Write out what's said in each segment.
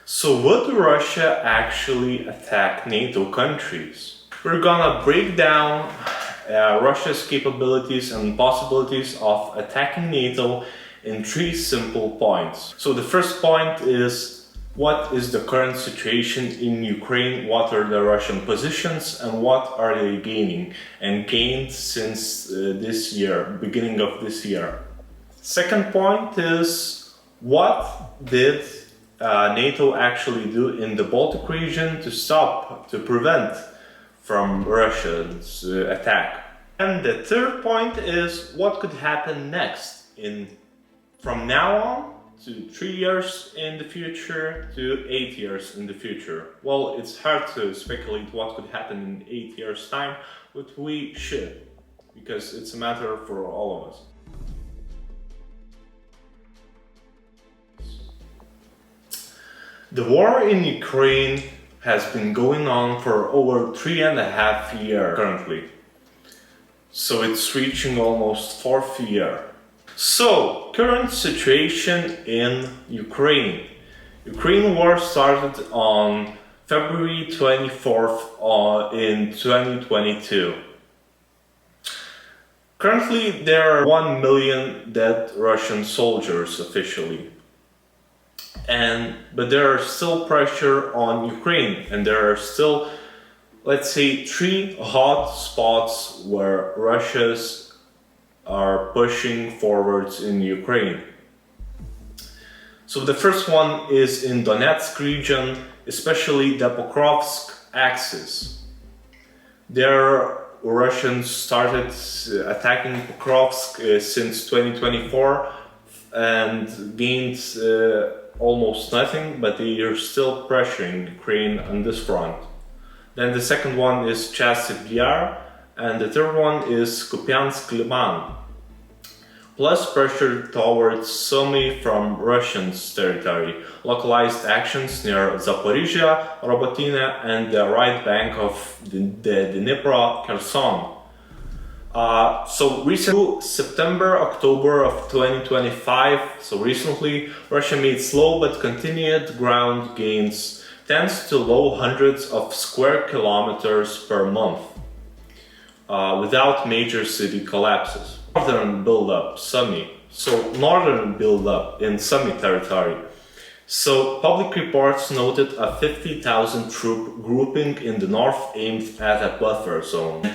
So would Russia actually attack NATO countries? We're gonna break down Russia's capabilities and possibilities of attacking NATO in three simple points. So the first point is, what is the current situation in Ukraine? What are the Russian positions and what are they gaining and gained since this year, beginning of this year? Second point is, what did NATO actually do in the Baltic region to prevent from Russia's attack? And the third point is, what could happen next from now on to 3 years in the future to 8 years in the future? Well, it's hard to speculate what could happen in 8 years' time, but we should, because it's a matter for all of us. The war in Ukraine has been going on for over 3.5 years currently. So it's reaching almost 4th year. So, current situation in Ukraine. Ukraine war started on February 24th in 2022. Currently there are 1 million dead Russian soldiers officially. But there are still pressure on Ukraine, and there are still, let's say, 3 hot spots where Russia's are pushing forwards in Ukraine. So the first one is in Donetsk region, especially the Pokrovsk axis. There Russians started attacking Pokrovsk since 2024 and gained almost nothing, but they are still pressuring Ukraine on this front. Then the second one is Chasiv Yar, and the third one is Kupiansk-Liman. Plus pressure towards Sumy from Russian's territory, localized actions near Zaporizhia, Robotyne, and the right bank of the Dnipro, Kherson. So recently, September, October of 2025, so recently, Russia made slow but continued ground gains, tens to low hundreds of square kilometers per month, without major city collapses. Northern buildup, Sumy. So northern buildup in Sumy territory. So public reports noted a 50,000 troop grouping in the north aimed at a buffer zone.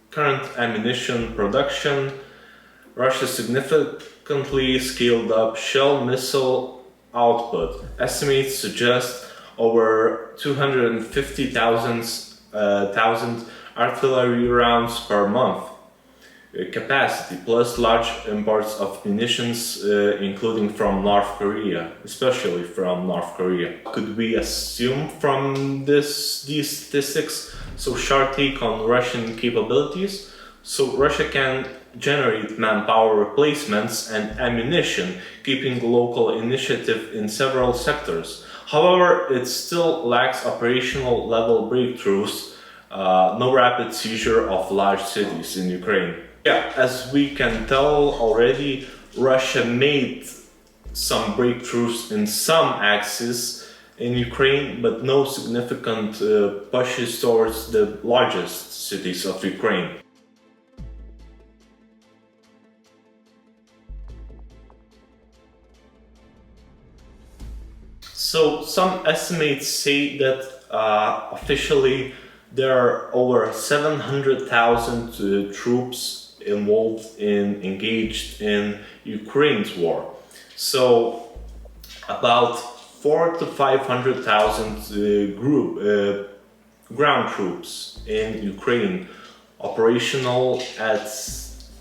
Current ammunition production. Russia significantly scaled up shell missile output. Estimates suggest over 250,000 artillery rounds per month capacity, plus large imports of munitions, including from North Korea, especially from North Korea. Could we assume from these statistics? So short take on Russian capabilities. So Russia can generate manpower replacements and ammunition, keeping local initiative in several sectors. However, it still lacks operational level breakthroughs, no rapid seizure of large cities in Ukraine. Yeah, as we can tell already, Russia made some breakthroughs in some axes in Ukraine, but no significant pushes towards the largest cities of Ukraine. So some estimates say that officially there are over 700,000 troops engaged in Ukraine's war. So about 400,000 to 500,000 ground troops in Ukraine operational at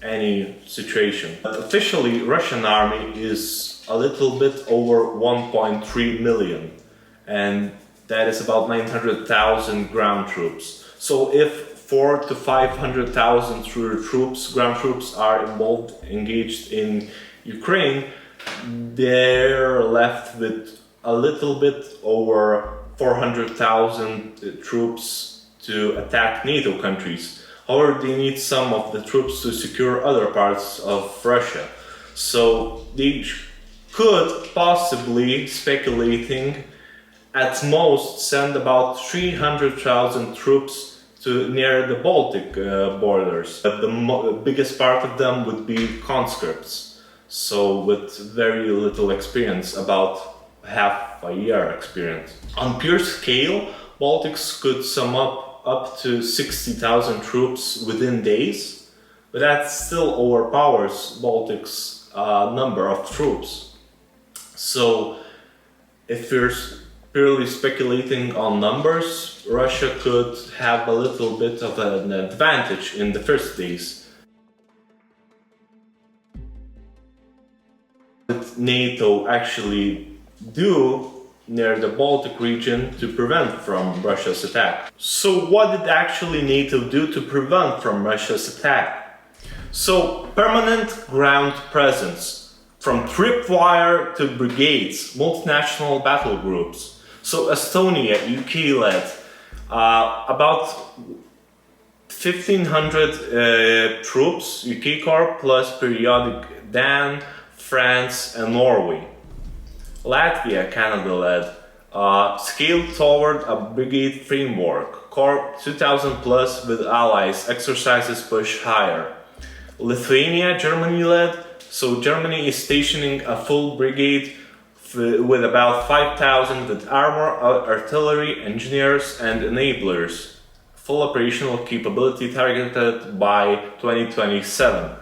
any situation. But officially, Russian army is a little bit over 1.3 million, and that is about 900,000 ground troops. So if 400,000 to 500,000 ground troops are engaged in Ukraine, they're left with a little bit over 400,000 troops to attack NATO countries. However, they need some of the troops to secure other parts of Russia. So they could possibly, speculating, at most send about 300,000 troops to near the Baltic borders. The biggest part of them would be conscripts, so with very little experience, about half a year experience. On pure scale, Baltics could sum up to 60,000 troops within days, but that still overpowers Baltics' number of troops. So if we're purely speculating on numbers, Russia could have a little bit of an advantage in the first days. What NATO actually do near the Baltic region to prevent from Russia's attack. So what did actually NATO do to prevent from Russia's attack? So permanent ground presence, from tripwire to brigades, multinational battle groups. So Estonia, UK led, about 1,500 troops, UK Corps plus periodic Dan, France and Norway. Latvia, Canada led, scaled toward a brigade framework, Corps 2,000 plus with allies, exercises push higher. Lithuania, Germany led, so Germany is stationing a full brigade with about 5,000 with armor, artillery, engineers and enablers. Full operational capability targeted by 2027.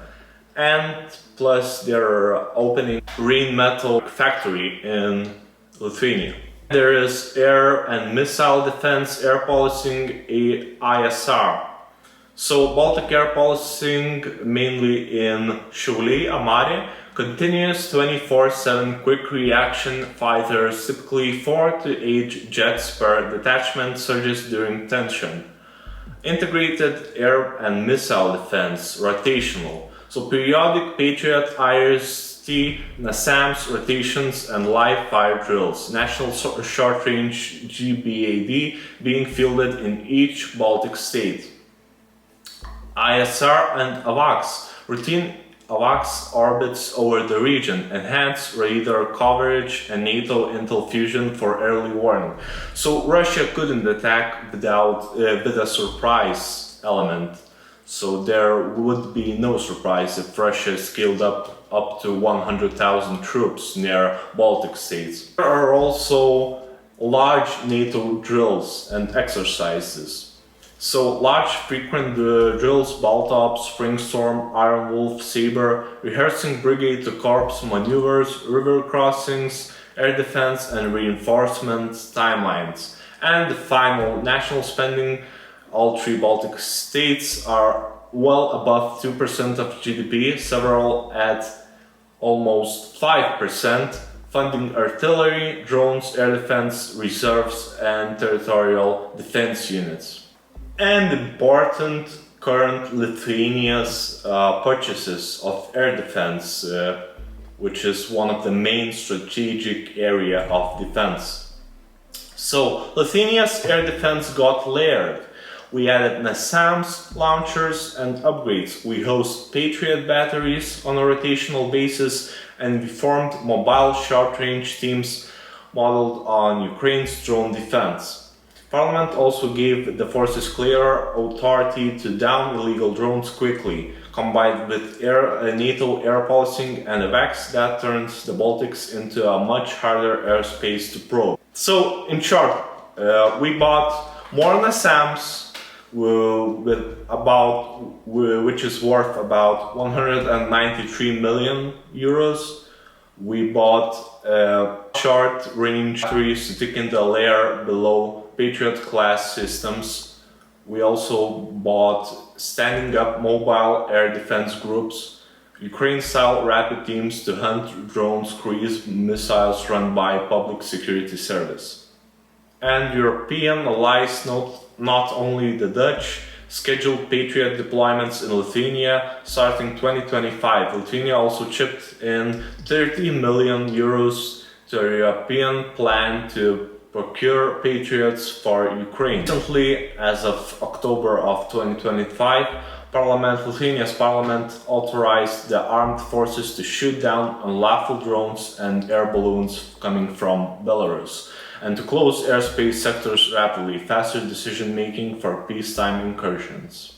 And plus they're opening Rheinmetall factory in Lithuania. There is air and missile defense, air policing, ISR. So Baltic air policing, mainly in Šiauliai, Amare, continuous 24/7 quick reaction fighters, typically 4 to 8 jets per detachment, surges during tension. Integrated air and missile defense, rotational. So periodic Patriot, IRST, NASAMS rotations and live fire drills. National short range GBAD being fielded in each Baltic state. ISR and AVAX, routine AVAX orbits over the region, enhance radar coverage and NATO intel fusion for early warning. So Russia couldn't attack without with a surprise element. So there would be no surprise if Russia scaled up to 100,000 troops near Baltic states. There are also large NATO drills and exercises. So large frequent drills, Baltops, Springstorm, Iron Wolf, Sabre, rehearsing brigade to corps maneuvers, river crossings, air defense and reinforcement timelines. And the final national spending, all three Baltic states are well above 2% of GDP, several at almost 5%, funding artillery, drones, air defense, reserves and territorial defense units. And important current Lithuania's purchases of air defense, which is one of the main strategic area of defense. So Lithuania's air defense got layered. We added NASAMS launchers and upgrades. We host Patriot batteries on a rotational basis, and we formed mobile short-range teams modeled on Ukraine's drone defense. Parliament also gave the forces clear authority to down illegal drones quickly, combined with NATO air policing and AVAX that turns the Baltics into a much harder airspace to probe. So, in short, we bought more NASAMS, which is worth about 193 million euros. We bought short-range batteries to take in the layer below Patriot class systems. We also bought standing up mobile air defense groups, Ukraine-style rapid teams to hunt drones, cruise missiles run by public security service. And European allies, not only the Dutch, scheduled Patriot deployments in Lithuania starting 2025. Lithuania also chipped in 30 million euros to a European plan to procure Patriots for Ukraine. Recently, as of October of 2025, Lithuania's parliament authorized the armed forces to shoot down unlawful drones and air balloons coming from Belarus. and to close airspace sectors rapidly, faster decision making for peacetime incursions.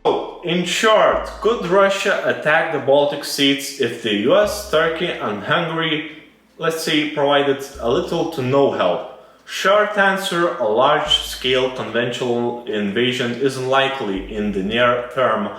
So, in short, could Russia attack the Baltic states if the US, Turkey and Hungary, let's say, provided a little to no help? Short answer, a large-scale conventional invasion isn't likely in the near term,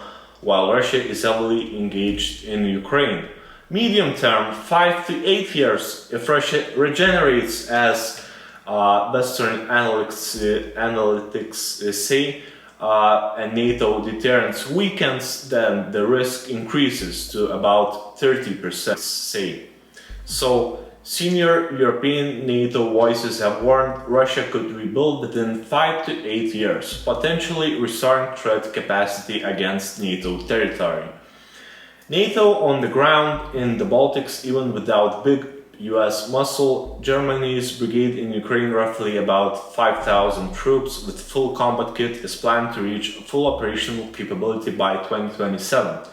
while Russia is heavily engaged in Ukraine. Medium term, 5 to 8 years, if Russia regenerates as Western analytics say, and NATO deterrence weakens, then the risk increases to about 30%, say. So, senior European NATO voices have warned Russia could rebuild within 5 to 8 years, potentially restoring threat capacity against NATO territory. NATO on the ground in the Baltics, even without big US muscle, Germany's brigade in Ukraine, roughly about 5,000 troops with full combat kit, is planned to reach full operational capability by 2027.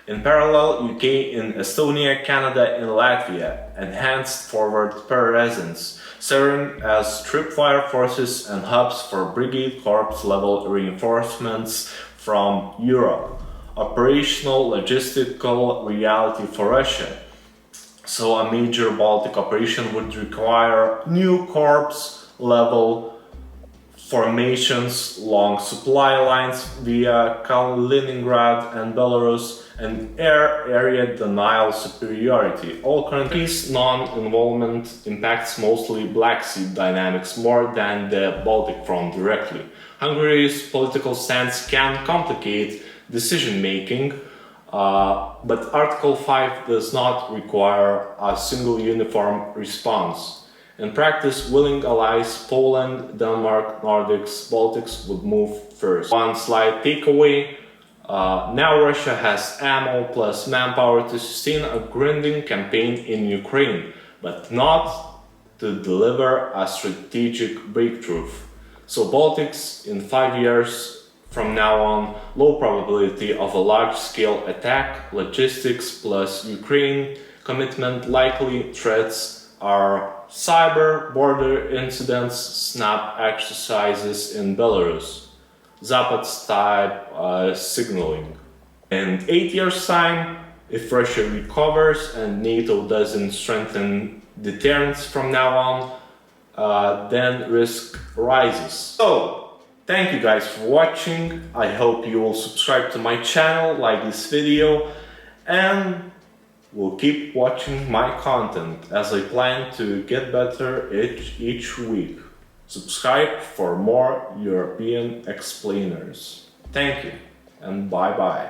In parallel, UK in Estonia, Canada and Latvia enhanced forward presence, serving as tripwire forces and hubs for brigade corps level reinforcements from Europe. Operational logistical reality for Russia. So a major Baltic operation would require new corps level formations, long supply lines via Kaliningrad and Belarus, and air area denial superiority. All countries' non-involvement impacts mostly Black Sea dynamics more than the Baltic front directly. Hungary's political stance can complicate decision-making, but Article 5 does not require a single uniform response. In practice, willing allies Poland, Denmark, Nordics, Baltics would move first. One slight takeaway, now Russia has ammo plus manpower to sustain a grinding campaign in Ukraine, but not to deliver a strategic breakthrough. So Baltics in 5 years from now on, low probability of a large-scale attack, logistics plus Ukraine commitment. Likely threats are cyber, border incidents, snap exercises in Belarus, Zapad-style signaling. In 8 years' time, if Russia recovers and NATO doesn't strengthen deterrence from now on, then risk rises. So, thank you guys for watching. I hope you will subscribe to my channel, like this video, and will keep watching my content as I plan to get better each week. Subscribe for more European explainers. Thank you and bye bye.